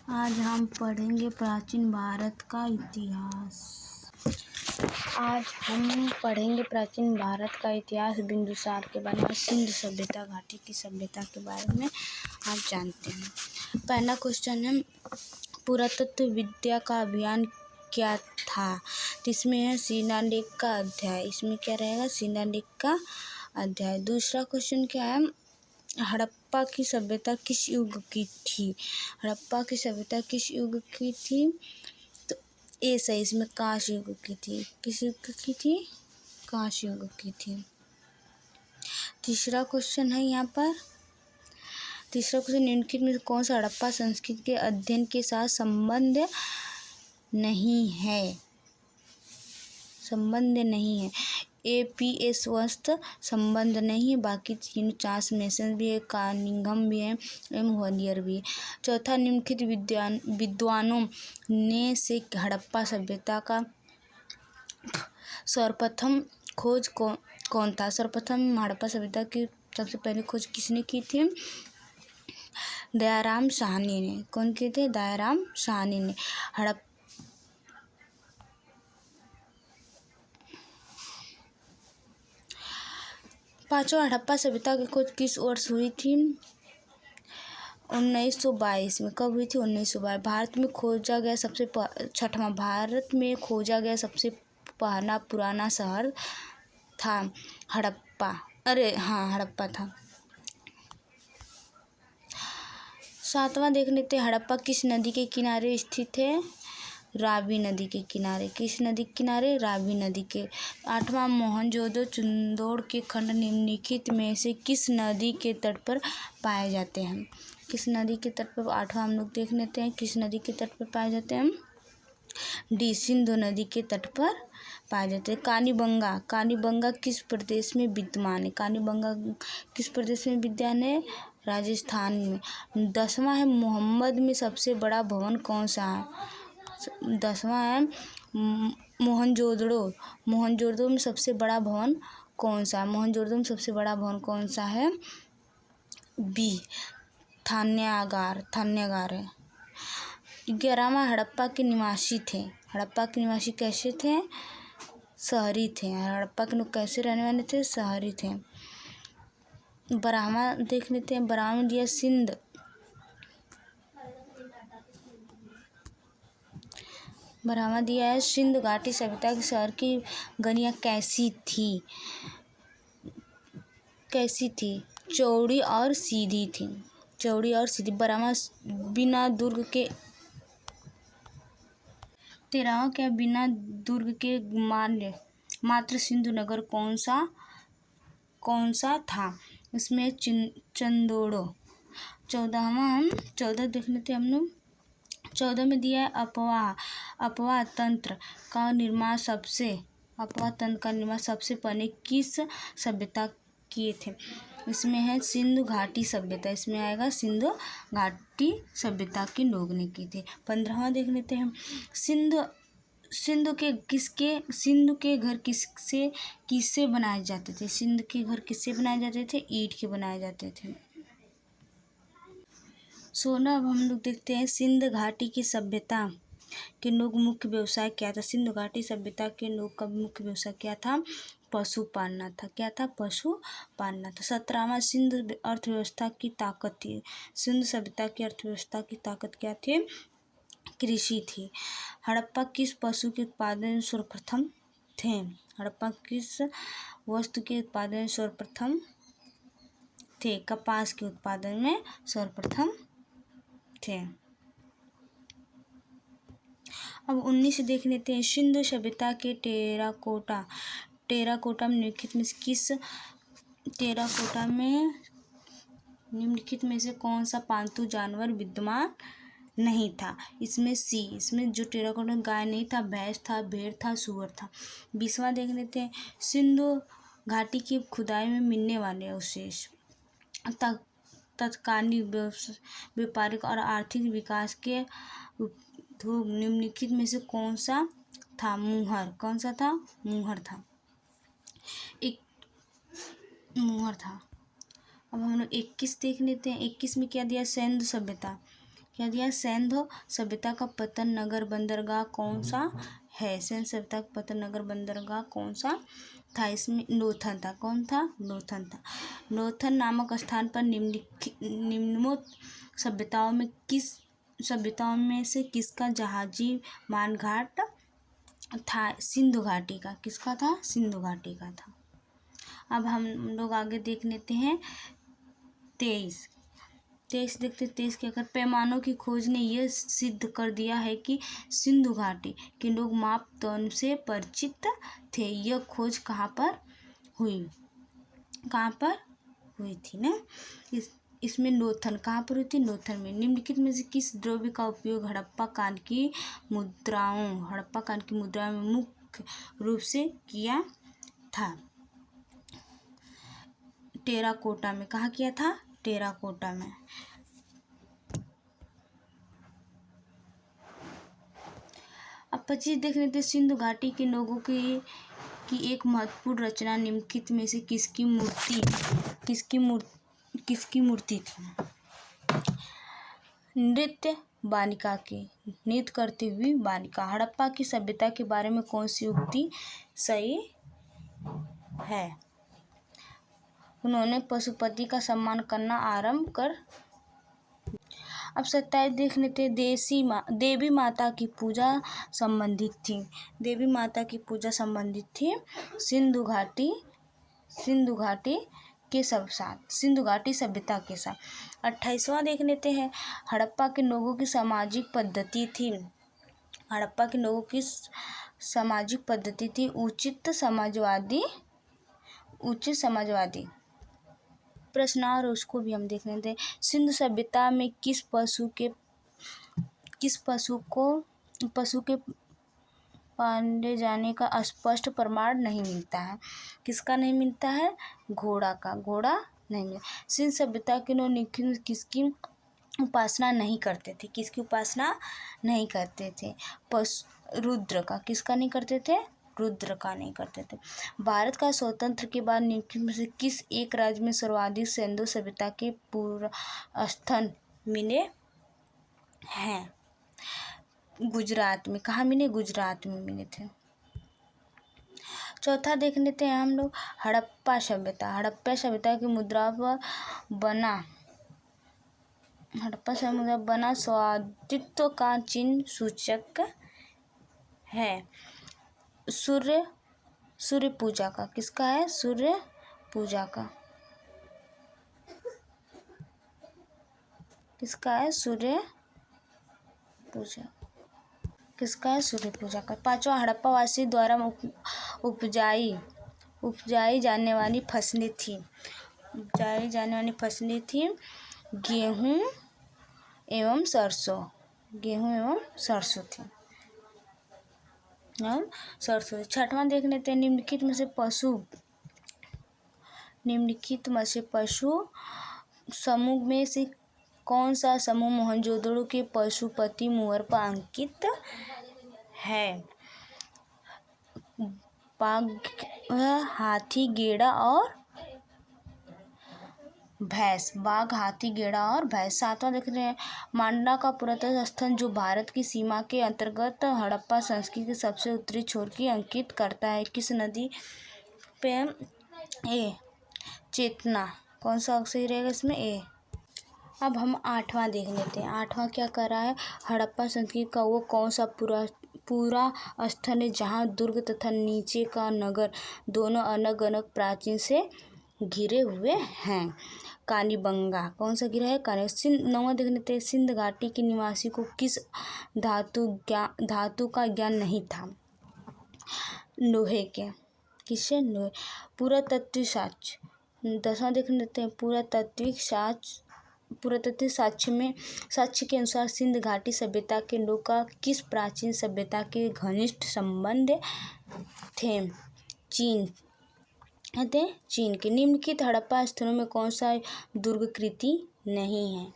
आज हम पढ़ेंगे प्राचीन भारत का इतिहास। आज हम पढ़ेंगे प्राचीन भारत का इतिहास, बिंदुसार के बारे में, सिंधु सभ्यता, घाटी की सभ्यता के बारे में आप जानते हैं। पहला क्वेश्चन है, पुरातत्व विद्या का अभियान क्या था? तो इसमें है शिलालेख का अध्याय। इसमें क्या रहेगा? शिलालेख का अध्याय। दूसरा क्वेश्चन क्या है, हड़प्पा की सभ्यता किस युग की थी? हड़प्पा की सभ्यता किस युग की थी? तो ए सही, इसमें कांस्य युग की थी। किस युग की थी? कांस्य युग की थी। तीसरा क्वेश्चन है यहाँ पर, तीसरा क्वेश्चन, निम्नलिखित में कौन सा हड़प्पा संस्कृति के अध्ययन के साथ संबंध नहीं है? संबंध नहीं है। एपीएस वस्त संबंध नहीं है, बाकी तीन चांस मेसन भी है, कानिंघम भी है एवं ग्वालियर भी है। चौथा, निम्नलिखित विद्वानों ने से हड़प्पा सभ्यता का सर्वप्रथम खोज कौन था? सर्वप्रथम हड़प्पा सभ्यता की सबसे पहले खोज किसने की थी? दयाराम साहनी ने। कौन किए थे? दयाराम साहनी ने। पांचवा, हड़प्पा सभ्यता की खोज किस वर्ष हुई थी? 1922 में। कब हुई थी? 1922। भारत में खोजा गया सबसे छठवां, भारत में खोजा गया सबसे पहला पुराना शहर था हड़प्पा। हड़प्पा था। सातवां देख लेते हैं, हड़प्पा किस नदी के किनारे स्थित है? रावी नदी के किनारे। किस नदी के किनारे? रावी नदी के। आठवां, मोहनजोदड़ो चिंदोड़ के खंड निम्नलिखित में से किस नदी के तट पर पाए जाते हैं? किस नदी के तट पर? आठवां हम लोग देख लेते हैं, किस नदी के तट पर पाए जाते हैं? डी, सिंधु नदी के तट पर पाए जाते हैं। कालीबंगा, कालीबंगा किस प्रदेश में विद्यमान है? कालीबंगा किस प्रदेश में विद्यमान है? राजस्थान में। 10वां है, मोहम्मद में सबसे बड़ा भवन कौन सा है? 10वां है, मोहनजोदड़ो। मोहनजोदड़ो में सबसे बड़ा भवन कौन सा है? मोहनजोदड़ो में सबसे बड़ा भवन कौन सा है? बी, थान्यागार है। 11वां, हड़प्पा के निवासी थे। हड़प्पा के निवासी कैसे थे? शहरी थे। हड़प्पा के लोग कैसे रहने वाले थे? शहरी थे। 12वां देख लेते हैं, 12वां में दिया सिंध। 12वां दिया है, सिंधु घाटी सभ्यता के शहर की गलियां कैसी थी? कैसी थी? चौड़ी और सीधी थी। चौड़ी और सीधी। 12वां, बिना दुर्ग के। 13वां क्या? बिना दुर्ग के मात्र सिंधु नगर कौन सा था? इसमें चंदोड़ो। 14 देख लेते हैं हम लोग। 14 में दिया है, अपवाह तंत्र का निर्माण सबसे पहले किस सभ्यता किए थे? इसमें है सिंधु घाटी सभ्यता। इसमें आएगा सिंधु घाटी सभ्यता के लोग ने की थी। 15वां देख लेते हैं, सिंधु के घर किससे बनाए जाते थे? सिंधु के घर किससे बनाए जाते थे? ईंट के बनाए जाते थे। 16 अब हम लोग देखते हैं, सिंधु घाटी की सभ्यता के लोग मुख्य व्यवसाय क्या था? सिंधु घाटी सभ्यता के लोग का मुख्य व्यवसाय क्या था? पशु पालना था। क्या था? पशु पालना था। 17वां, सिंधु अर्थव्यवस्था की ताकत थी। सिंधु सभ्यता की अर्थव्यवस्था की ताकत क्या थी? कृषि थी। हड़प्पा किस पशु के उत्पादन में सर्वप्रथम थे? हड़प्पा किस वस्तु के उत्पादन में सर्वप्रथम थे? कपास के उत्पादन में सर्वप्रथम थे। अब 19 देख लेते हैं, सिंधु सभ्यता के टेराकोटा में निम्नलिखित में से कौन सा पालतू जानवर विद्यमान नहीं था? इसमें जो टेराकोटा में गाय नहीं था, भैंस था, भेड़ था, सूअर था। 20वां देख लेते हैं, सिंधु घाटी की खुदाई में मिलने वाले अवशेष तत्कालीन व्यापारिक और आर्थिक विकास के निम्नलिखित में से कौन सा था? मुहर। कौन सा था? मुहर था। मुहर था। अब हम लोग 21 देख लेते हैं। 21 में क्या दिया? सिंधु सभ्यता क्या दिया, सिंधु सभ्यता का पतन नगर बंदरगाह कौन सा है, सिंधु सभ्यता का पतन नगर बंदरगाह कौन सा था, इसमें नोथन था, कौन था, नोथन था। नोथन नामक स्थान पर निम्नलिखित सभ्यताओं में से किसका जहाजी मानघाट था, सिंधु घाटी का, किसका था, सिंधु घाटी का था। अब हम लोग आगे देख लेते हैं 23 देखते 23 के अगर पैमानों की खोज ने यह सिद्ध कर दिया है कि सिंधु घाटी के लोग माप तौल से परिचित थे। यह खोज कहाँ पर हुई थी ना, इसमें नोथन कहाँ पर हुई थी, नोथन में। निम्नलिखित में से किस द्रव्य का उपयोग हड़प्पा काल की मुद्राओं में मुख्य रूप से किया था, टेराकोटा में। कहाँ किया था, टेराकोटा में। अब 25 देख लेते, सिंधु घाटी के लोगों की एक महत्वपूर्ण रचना निम्नलिखित में से किसकी मूर्ति थी, नृत्य करती हुई बालिका। हड़प्पा की सभ्यता के बारे में कौन सी उक्ति सही है, उन्होंने पशुपति का सम्मान करना आरंभ कर। अब 27 देख लेते, देवी माता की पूजा संबंधित थी सिंधु घाटी सभ्यता के साथ। 28वां देख लेते हैं, हड़प्पा के लोगों की सामाजिक पद्धति थी उचित समाजवादी। प्रश्न और उसको भी हम देख लेते हैं। सिंधु सभ्यता में किस पशु के पाले जाने का स्पष्ट प्रमाण नहीं मिलता है, किसका नहीं मिलता है, घोड़ा नहीं मिला। सिंधु सभ्यता के लोग किसकी उपासना नहीं करते थे, रुद्र का, किसका नहीं करते थे, रुद्र का नहीं करते थे। भारत का स्वतंत्र के बाद निम्नलिखित में से किस एक राज्य में सर्वाधिक सिंधु सभ्यता के पुरास्थन मिले हैं, गुजरात में। कहाँ मिले, गुजरात में मिले थे। चौथा देख लेते हैं हम लोग, हड़प्पा सभ्यता की मुद्रा पर बना स्वादित्व का चिन्ह सूचक है सूर्य पूजा का, किसका है, सूर्य पूजा का, किसका है, सूर्य पूजा का। 5वां, हड़प्पा वासी द्वारा उपजाई जाने वाली फसलें थी गेहूं एवं सरसों थी। 6वां देख लेते हैं, निम्नलिखित में से पशु समूह में से कौन सा समूह मोहनजोदड़ो के पशुपति मुहर पर अंकित है, बाघ, हाथी, गेड़ा और भैंस। 7वां देख रहे हैं, मांडला का पुरातत्व स्थल जो भारत की सीमा के अंतर्गत हड़प्पा संस्कृति के सबसे उत्तरी छोर की अंकित करता है, किस नदी पे, ए, चेतना। कौन सा सही रहेगा इसमें, ए। अब हम 8वां देख लेते हैं। 8वां क्या कर रहा है, हड़प्पा संस्कृति का वो कौन सा पूरा स्थल है जहाँ दुर्ग तथा नीचे का नगर दोनों अलग अलग प्राचीन से घिरे हुए हैं, कालीबंगा। कौन सा घिरा है, 9वां देख लेते हैं, सिंध घाटी के निवासी को किस धातु का ज्ञान नहीं था, लोहे के, किससे, लोहे। पुरातात्विक साक्ष्य। 10वां देख लेते हैं, पुरातात्विक साक्ष्य के अनुसार सिंध घाटी सभ्यता के लोग का किस प्राचीन सभ्यता के घनिष्ठ संबंध थे, चीन के। निम्नलिखित हड़प्पा स्थलों में कौन सा दुर्गकृति नहीं है,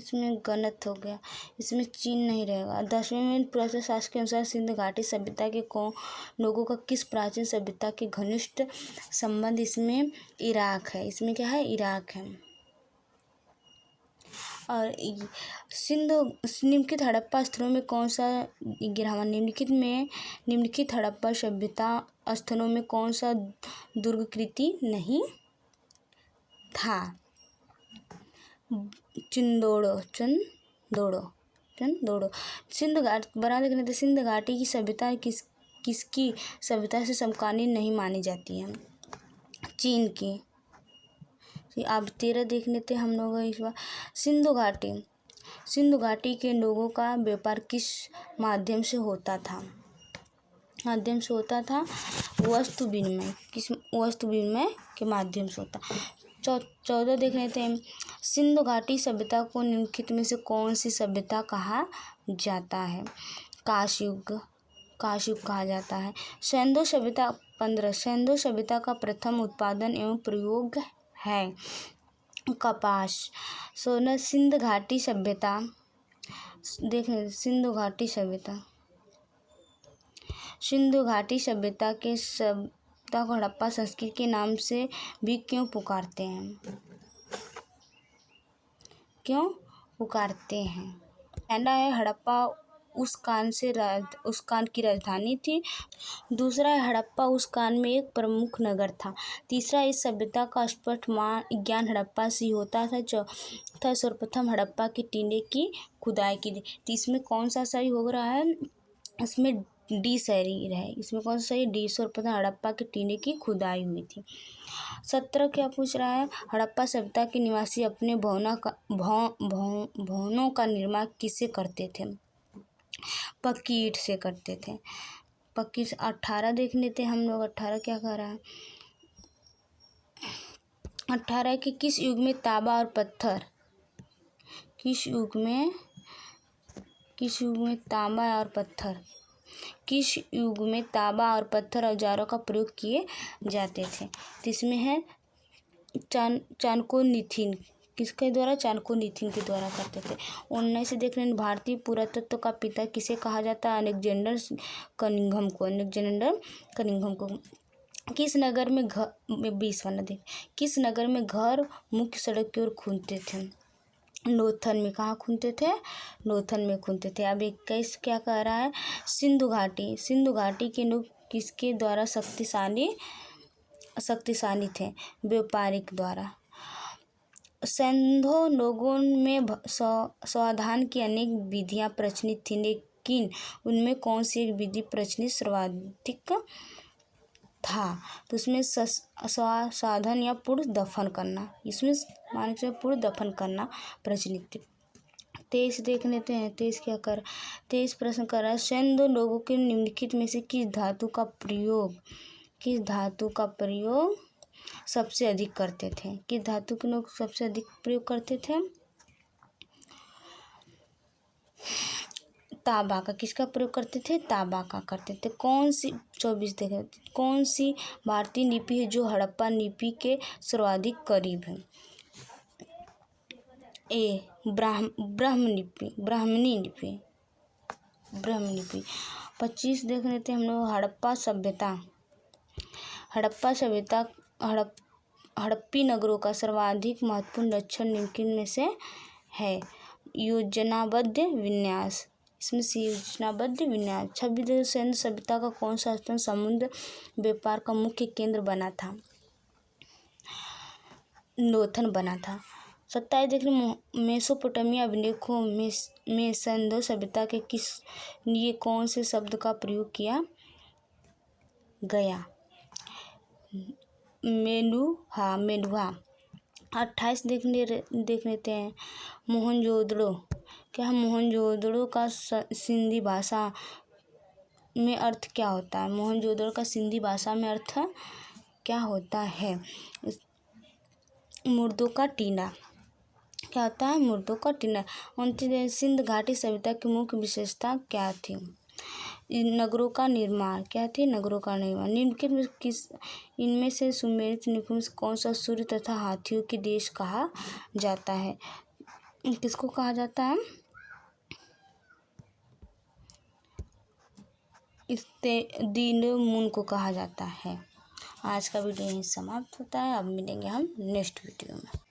इसमें गलत हो गया, इसमें चीन नहीं रहेगा। 10वें में पुरातत्व शास्त्र के अनुसार सिंधु घाटी सभ्यता के लोगों का किस प्राचीन सभ्यता के घनिष्ठ संबंध, इसमें इराक है। इसमें क्या है? इराक है। और निम्नलिखित हड़प्पा स्थलों में कौन सा 11वां निम्नलिखित हड़प्पा सभ्यता स्थलों में कौन सा दुर्गकृति नहीं था? चंदोड़ो। सिंधु घाटी की सभ्यता किसकी सभ्यता से समकालीन नहीं मानी जाती है? चीन की। अब 13 देख लेते हैं हम लोग इस बार। सिंधु घाटी के लोगों का व्यापार किस माध्यम से होता था? वस्तु विनिमय के माध्यम से होता। 14 देख लेते हैं। सिंधु घाटी सभ्यता को निम्नलिखित में से कौन सी सभ्यता कहा जाता है? काशयुग कहा जाता है। सिंधु सभ्यता 15 सिंधु सभ्यता का प्रथम उत्पादन एवं प्रयोग है कपास। 16 सिंधु घाटी सभ्यता के सभ्यता को हड़प्पा संस्कृति के नाम से भी क्यों पुकारते हैं? पहला है हड़प्पा उस काल की राजधानी थी। दूसरा है हड़प्पा उस काल में एक प्रमुख नगर था। तीसरा, इस सभ्यता का स्पष्ट ज्ञान हड़प्पा से ही होता था। चौथा, सर्वप्रथम हड़प्पा के टीले की खुदाई की थी। तो इसमें कौन सा सही हो रहा है? इसमें डी सही है। इसमें कौन सा सही? डी, सर्वप्रथम हड़प्पा के टीले की खुदाई हुई थी। 17 क्या पूछ रहा है? हड़प्पा सभ्यता के निवासी अपने भवनों का निर्माण किससे करते थे? पक्की ईंट से करते थे। 18 देख लेते हैं हम लोग। 18 क्या कह रहा है? 18 कि किस युग में तांबा और पत्थर औजारों का प्रयोग किए जाते थे? तो इसमें है चाणक्य किसके द्वारा? चाणक्य के द्वारा करते थे। 19 से देख रहे हैं। भारतीय पुरातत्व का पिता किसे कहा जाता है? अलेक्जेंडर कनिंघम को। किस नगर में 20 वाला देख। किस नगर में घर मुख्य सड़क की ओर खुलते थे? नोथन में। कहाँ खुलते थे? नोथन में खुलते थे। अब 21 क्या कह रहा है? सिंधु घाटी के लोग किसके द्वारा शक्तिशाली थे? व्यापारिक द्वारा। सिंधु लोगों में समाधान की अनेक विधियां प्रचलित थीं, लेकिन उनमें कौन सी एक विधि प्रचलित सर्वाधिक था? तो उसमें साधन या पूर्व दफन करना। इसमें मान के पूर्व दफन करना प्रचलित थी। 23 देख लेते हैं। 23 प्रश्न कर रहा है। सिंधु लोगों के निम्नलिखित में से किस धातु का प्रयोग सबसे अधिक करते थे? किस धातु के लोग सबसे अधिक प्रयोग करते थे? तांबा का। किसका प्रयोग करते थे? तांबा का करते थे। कौन सी 24 देखें। कौन सी भारतीय लिपि है जो हड़प्पा लिपि के सर्वाधिक करीब है? ए, ब्राह्मणी लिपि। 25 देख लेते हैं हम लोग। हड़प्पी नगरों का सर्वाधिक महत्वपूर्ण लक्षण निम्नलिखित में से है? योजनाबद्ध विन्यास। इसमें से योजनाबद्ध विन्यास। 26 सिंधु सभ्यता का कौन सा स्थल समुद्र व्यापार का मुख्य केंद्र बना था? नोथन बना था। 27 देख रहे। मेसोपोटामिया अभिलेखों में सिंधु सभ्यता के किस लिए कौन से शब्द का प्रयोग किया गया? मेलुहा। 28 देख लेते हैं। मोहनजोदड़ो। क्या है? मोहनजोदड़ो का सिंधी भाषा में अर्थ क्या होता है? मोहनजोदड़ो का सिंधी भाषा में अर्थ क्या होता है? मुर्दों का टीला। क्या होता है? मुर्दों का टीला। 29 सिंधु घाटी सभ्यता की मुख्य विशेषता क्या थी? नगरों का निर्माण। क्या थी? नगरों का निर्माण। निम्नलिखित में इनमें से सुमेरित निकुंज कौन सा सूर्य तथा हाथियों के देश कहा जाता है? किसको कहा जाता है? दिन मून को कहा जाता है। आज का वीडियो यहीं समाप्त होता है। अब मिलेंगे हम नेक्स्ट वीडियो में।